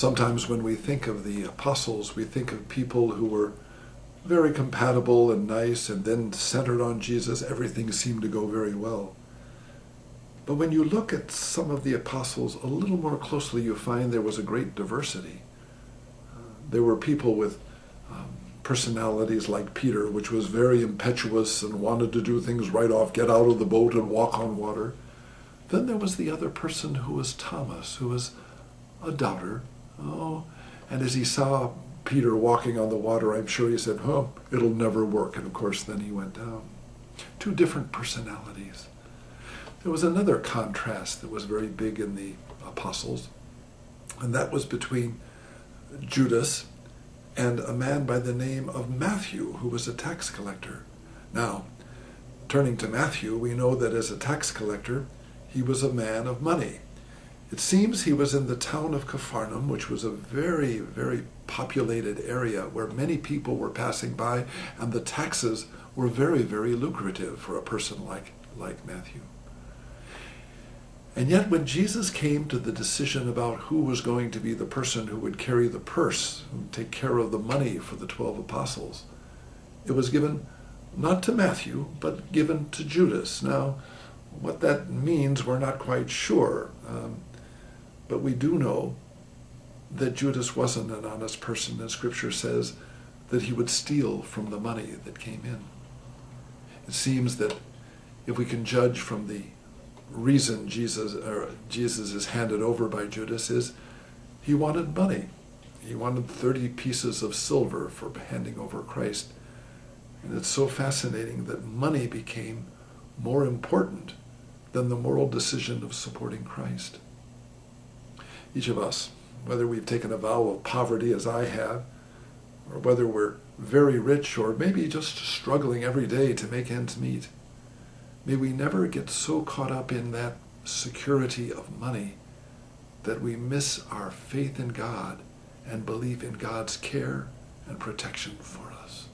Sometimes when we think of the apostles, we think of people who were very compatible and nice, and then centered on Jesus, everything seemed to go very well. But when you look at some of the apostles a little more closely, you find there was a great diversity. There were people with personalities like Peter, which was very impetuous and wanted to do things right off, get out of the boat and walk on water. Then there was the other person who was Thomas, who was a doubter. Oh, and as he saw Peter walking on the water, I'm sure he said, oh, it'll never work. And of course, then he went down. Two different personalities. There was another contrast that was very big in the apostles, and that was between Judas and a man by the name of Matthew, who was a tax collector. Now, turning to Matthew, we know that as a tax collector, he was a man of money. It seems he was in the town of Capharnaum, which was a very, very populated area where many people were passing by, and the taxes were very, very lucrative for a person like Matthew. And yet when Jesus came to the decision about who was going to be the person who would carry the purse and take care of the money for the 12 apostles, it was given not to Matthew, but given to Judas. Now, what that means, we're not quite sure. But we do know that Judas wasn't an honest person, and Scripture says that he would steal from the money that came in. It seems that if we can judge from the reason Jesus is handed over by Judas is he wanted money. He wanted 30 pieces of silver for handing over Christ. And it's so fascinating that money became more important than the moral decision of supporting Christ. Each of us, whether we've taken a vow of poverty as I have, or whether we're very rich or maybe just struggling every day to make ends meet, may we never get so caught up in that security of money that we miss our faith in God and believe in God's care and protection for us.